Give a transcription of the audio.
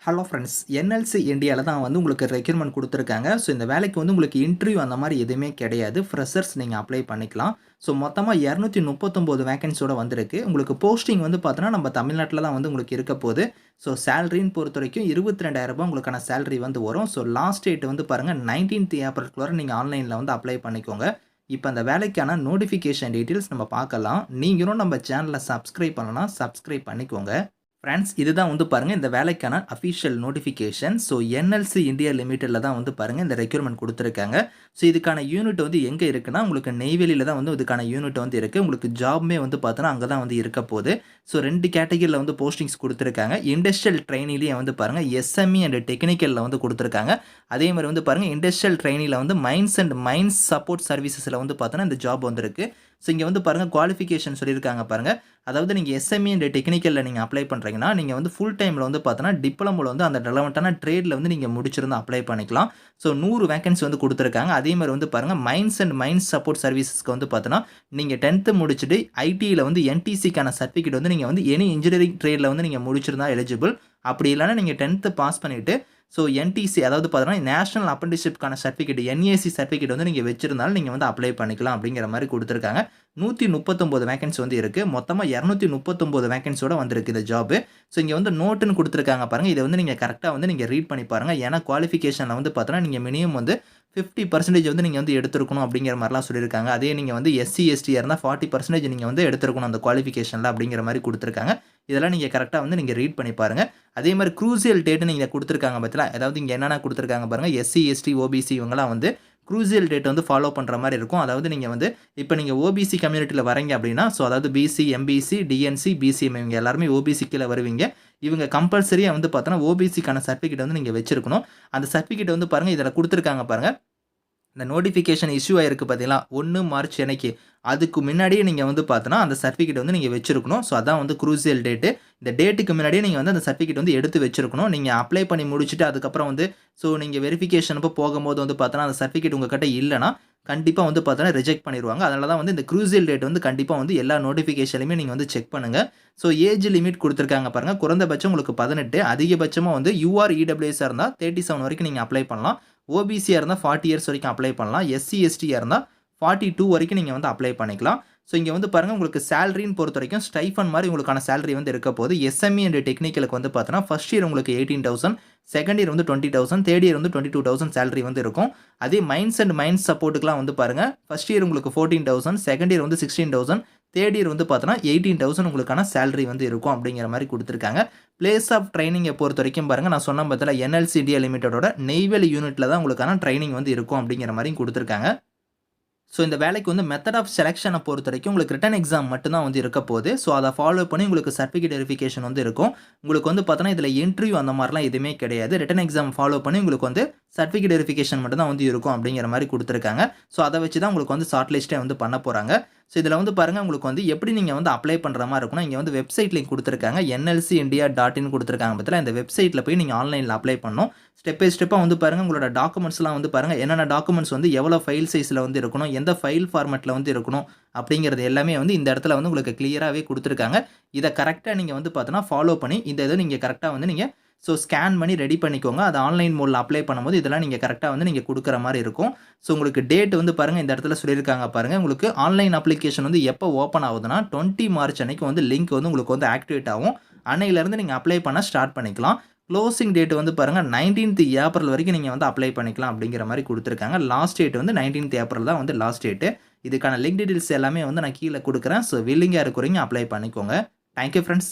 Hello friends, NLC இந்தியால தான் வந்து உங்களுக்கு ரெக்ரூட்மெண்ட் குடுத்துருக்காங்க. ஸோ இந்த வேலைக்கு வந்து உங்களுக்கு இன்டர்வியூ அந்த மாரி எதுவுமே கிடையாது. ஃப்ரெஷர்ஸ் நீங்க அப்ளை பண்ணிக்கலாம். ஸோ மொத்தமா 239 வேக்கன்ஸியோட வந்திருக்கு. உங்களுக்கு போஸ்டிங் வந்து பார்த்தோன்னா, நம்ம தமிழ்நாட்ல தான் வந்து உங்களுக்கு இருக்க போது. ஸோ சேலரின்னு பொறுத்தவரைக்கும் ரூ. 22,000 உங்களுக்கான சேலரி வந்து வரும். ஸோ லாஸ்ட் டேட் வந்து பாருங்க 19த் ஏப்ரல்குள்ளார நீங்க ஆன்லைன்ல வந்து அப்ளை பண்ணிக்கோங்க. இப்ப அந்த வேலைக்கான நோட்டிஃபிகேஷன் டீட்டெயில்ஸ் நம்ம பார்க்கலாம். நீங்களும் நம்ம சேனல சப்ஸ்கிரைப் பண்ணலனா சப்ஸ்கிரைப் பண்ணிக்கோங்க. ஃப்ரெண்ட்ஸ், இதுதான் வந்து பாருங்க இந்த வேலைக்கான official notification. So NLC India லிமிடெட்ல தான் வந்து பாருங்க இந்த ரெக்ரூட்மெண்ட் குடுத்துருக்காங்க. ஸோ இதுக்கான யூனிட் வந்து எங்க இருக்குன்னா, உங்களுக்கு நெய்வேலியில தான் வந்து இதுக்கான யூனிட் வந்து இருக்கு. உங்களுக்கு ஜாப்மே வந்து பார்த்தோன்னா, அங்க தான் வந்து இருக்க போது. ஸோ 2 கேட்டகரில வந்து போஸ்டிங்ஸ் குடுத்துருக்காங்க. இண்டஸ்ட்ரியல் ட்ரெய்னிலயே வந்து பாருங்க எஸ்எம்இ அண்ட் டெக்னிக்கல்ல வந்து குடுத்துருக்காங்க. அதே மாரி வந்து பாருங்க இண்டஸ்ட்ரியல் ட்ரெய்னில வந்து மைன்ஸ் சப்போர்ட் சர்வீசஸ்ல வந்து பார்த்தோன்னா, இந்த ஜாப் வந்திருக்கு. ஸோ இங்க வந்து பாருங்க குவாலிஃபிகேஷன் சொல்லியிருக்காங்க பாருங்க. அதாவது நீங்க எஸ்எம்இ அண்ட் டெக்னிக்கல்ல நீங்க அப்ளை பண்றீங்கன்னா, நீங்க வந்து ஃபுல் டைம்ல வந்து பார்த்தோன்னா, டிப்ளமோல வந்து அந்த ரெலவென்ட்டான ட்ரேட்ல வந்து நீங்க முடிச்சிருந்தா அப்ளை பண்ணிக்கலாம். ஸோ 100 வேக்கன்சி வந்து குடுத்துருக்காங்க. அதே மாரி வந்து பாருங்க மைன்ஸ் சப்போர்ட் சர்வீசஸ்க்கு வந்து பார்த்தோன்னா, நீங்க 10த் முடிச்சுட்டு ஐடில வந்து என்டிசிக்கான சர்டிஃபிகேட் வந்து நீங்க வந்து எனி இன்ஜினியரிங் ட்ரேட்ல வந்து நீங்க முடிச்சிருந்தா எலிஜிபிள். அப்படி இல்லன்னா நீங்க 10த் பாஸ் பண்ணிட்டு ஸோ என்டிசி அதாவது பார்த்தீங்கன்னா, நேஷனல் அப்ரண்டிஸ்ஷிப்க்கான சர்டிஃபிகேட் என்ஏசி சர்டிஃபிகேட் வந்து நீங்க வச்சிருந்தாலும் நீங்க வந்து அப்ளை பண்ணிக்கலாம் அப்படிங்கிற மாரி குடுத்துருக்காங்க. 139 வேக்கன்சி வந்து இருக்கு. மொத்தமா 239 வேக்கன்சியோட வந்திருக்கு இந்த ஜாப். ஸோ இங்க வந்து நோட்ன்னு குடுத்துருக்காங்க பாருங்க. இத வந்து நீங்க கரெக்ட்டா வந்து நீங்க ரீட் பண்ணி பாருங்க. ஏன்னா குவாலிஃபிகேஷன்ல வந்து பார்த்தோன்னா, நீங்க மினிமம் வந்து 50% வந்து நீங்க வந்து எடுத்திருக்கணும் அப்படிங்கிற மாரிலாம் சொல்லியிருக்காங்க. அதே நீங்க வந்து எஸ்சி, எஸ்டியா இருந்தா 40% நீங்க வந்து எடுத்திருக்கணும் அந்த குவாலிஃபிகேஷன்ல அப்படிங்கிற மாரி குடுத்துருக்காங்க. இதெல்லாம் நீங்க கரெக்ட்டா வந்து நீங்க ரீட் பண்ணி பாருங்க. அதே மாரி க்ரூசியல் டேட்ன்னு இங்க குடுத்துருக்காங்க பார்த்தீங்களா? அதாவது இங்க என்னென்ன குடுத்துருக்காங்க பாருங்க. எஸ்சி, எஸ்டி, ஓபிசி இவங்கலாம் வந்து க்ரூசியல் டேட் வந்து ஃபாலோ பண்ற மாரி இருக்கும். அதாவது நீங்க வந்து இப்ப நீங்க ஓபிசி கம்யூனிட்டில வரீங்க அப்படின்னா, ஸோ அதாவது பிசி, எம்பிசி, டிஎன்சி, பிசிஎம் இவங்க எல்லாருமே ஓபிசி கீழ வருவீங்க. இவங்க கம்பல்சரியா வந்து பார்த்தோன்னா, ஓபிசிக்கான சர்டிஃபிகேட் வந்து நீங்க வச்சிருக்கணும். அந்த சர்டிஃபிகேட் வந்து பாருங்க இதுல குடுத்துருக்காங்க பாருங்க. இந்த நோட்டிஃபிகேஷன் இஷ்யூ ஆயிருக்கு பார்த்தீங்களா? 1 மார்ச் அன்னைக்கு. அதுக்கு முன்னாடியே நீங்க வந்து பார்த்தோன்னா, அந்த சர்டிஃபிகேட் வந்து நீங்க வச்சிருக்கணும். ஸோ அதான் வந்து க்ரூசியல் டேட்டு. இந்த டேட்டுக்கு முன்னாடியே நீங்க வந்து அந்த சர்டிஃபிகேட் வந்து எடுத்து வச்சிருக்கணும். நீங்க அப்ளை பண்ணி முடிச்சுட்டு அதுக்கப்புறம் வந்து ஸோ நீங்க வெரிஃபிகேஷன் அப்போ போகும்போது வந்து பார்த்தோன்னா, அந்த சர்டிஃபிகேட் உங்ககிட்ட இல்லன்னா, கண்டிப்பா வந்து பார்த்தோன்னா ரிஜெக்ட் பண்ணிருவாங்க. அதனால தான் வந்து இந்த க்ரூசியல் டேட் வந்து கண்டிப்பா வந்து எல்லா நோட்டிஃபிகேஷன்லயுமே நீங்க வந்து செக் பண்ணுங்க. ஸோ ஏஜ் லிமிட் குடுத்துருக்காங்க பாருங்க. குறைந்தபட்சம் உங்களுக்கு 18 அதிகபட்சமா வந்து யூஆர் இடபிள்யூஎஸ்ஸா இருந்தா 37 வரைக்கும் நீங்க அப்ளை பண்ணலாம். ஓபிசியா இருந்தா 40 இயர்ஸ் வரைக்கும் அப்ளை பண்ணலாம். எஸ்சி, எஸ்டியா இருந்தா 42 வரைக்கும் நீங்க வந்து அப்ளை பண்ணிக்கலாம். ஸோ இங்க வந்து பாருங்க உங்களுக்கு சேலரின்னு பொறுத்தவரைக்கும் ஸ்டைஃபன் மாரி உங்களுக்கான சேலரி வந்து இருக்க போது. எஸ்எம்இ அண்ட் டெக்னிக்கலுக்கு வந்து பார்த்தோன்னா, ஃபர்ஸ்ட் இயர் உங்களுக்கு 18,000, செகண்ட் இயர் வந்து 20,000, தேர்ட் இயர் வந்து 22,000 சேலரி வந்து இருக்கும். அதே மைன்ஸ் சப்போர்ட்டுக்குலாம் வந்து பாருங்க, ஃபர்ஸ்ட் இயர் உங்களுக்கு 14,000, செகண்ட் இயர் வந்து 16,000, தேர்ட் இயர் வந்து பார்த்தோன்னா 18,000 உங்களுக்கான சேலரி வந்து இருக்கும் அப்படிங்கிற மாரி குடுத்துருக்காங்க. பிளேஸ் ஆஃப் ட்ரெய்னிங்க பொறுத்தவரைக்கும் பாருங்க, நான் சொன்னேன் பார்த்தீங்களா என்எல்சி இந்தியா லிமிடெடோட நெய்வேலி யூனிட்ல தான் உங்களுக்கான ட்ரெய்னிங் வந்து இருக்கும் அப்படிங்கிற மாரியும் குடுத்துருக்காங்க. ஸோ இந்த வேலைக்கு வந்து மெத்தட் ஆஃப் செலக்ஷன பொறுத்தவரைக்கும் உங்களுக்கு ரிட்டன் எக்ஸாம் மட்டும் தான் வந்து இருக்க போது. ஸோ அத ஃபாலோ பண்ணி உங்களுக்கு சர்டிஃபிகேட் வெரிஃபிகேஷன் வந்து இருக்கும். உங்களுக்கு வந்து பார்த்தோன்னா, இதில இன்டர்வியூ அந்த மாரிலாம் எதுவுமே கிடையாது. ரிட்டன் எக்ஸாம் ஃபாலோ பண்ணி உங்களுக்கு வந்து சர்டிஃபிகேட் வெரிஃபிகேஷன் மட்டும் தான் வந்து இருக்கும் அப்படிங்கிற மாரி குடுத்துருக்காங்க. ஸோ அத வச்சு தான் உங்களுக்கு வந்து ஷார்ட் லிஸ்ட்டே வந்து பண்ண போறாங்க. ஸோ இதில வந்து பாருங்க உங்களுக்கு வந்து எப்படி நீங்க வந்து அப்ளை பண்ற மாரி இருக்கும்னா, இங்க வந்து வெப்சைட் லிங்க் குடுத்துருக்காங்க. nlcindia.in குடுத்துருக்காங்க பார்த்தீங்களா? இந்த வெப்சைட்ல போய் நீங்க ஆன்லைன்ல அப்ளை பண்ணணும். ஸ்டெப் பை ஸ்டெப்பா வந்து பாருங்க உங்களோட டாக்குமெண்ட்ஸ்லாம் வந்து பாருங்க. என்னென்ன டாக்குமெண்ட்ஸ் வந்து எவ்வளோ ஃபைல் சைஸ்ல வந்து இருக்கணும், எந்த ஃபைல் ஃபார்மேட்ல வந்து இருக்கணும் அப்படிங்கிறது எல்லாமே வந்து இந்த இடத்துல வந்து உங்களுக்கு கிளியராவே குடுத்துருக்காங்க. இத கரெக்ட்டா நீங்க வந்து பார்த்தோன்னா, ஃபாலோ பண்ணி இந்த இத நீங்க கரெக்ட்டா வந்து நீங்க ஸோ ஸ்கேன் பண்ணி ரெடி பண்ணிக்கோங்க. அது ஆன்லைன் மோட்ல அப்ளை பண்ணும்போது இதெல்லாம் நீங்க கரெக்ட்டா வந்து நீங்க குடுக்குற மாரி இருக்கும். ஸோ உங்களுக்கு டேட் வந்து பாருங்க இந்த இடத்துல சொல்லியிருக்காங்க பாருங்க. உங்களுக்கு ஆன்லைன் அப்ளிகேஷன் வந்து எப்போ ஓப்பன் ஆகுதுன்னா, 20 மார்ச் அன்னைக்கு வந்து லிங்க் வந்து உங்களுக்கு வந்து ஆக்டிவேட் ஆகும். அன்னையிலிருந்து நீங்க அப்ளை பண்ண ஸ்டார்ட் பண்ணிக்கலாம். குளோசிங் டேட் வந்து பாருங்க 19த் ஏப்ரல் வரைக்கும் நீங்க வந்து அப்ளை பண்ணிக்கலாம் அப்படிங்கிற மாரி குடுத்துருக்காங்க. லாஸ்ட் டேட் வந்து 19த் ஏப்ரல் தான் வந்து லாஸ்ட் டேட். இதுக்கான லிங்க் டீட்டெயில்ஸ் எல்லாமே வந்து நான் கீழ குடுக்குறேன். ஸோ வில்லிங்கா இருக்கிறவங்க அப்ளை பண்ணிக்கோங்க. Thank you friends.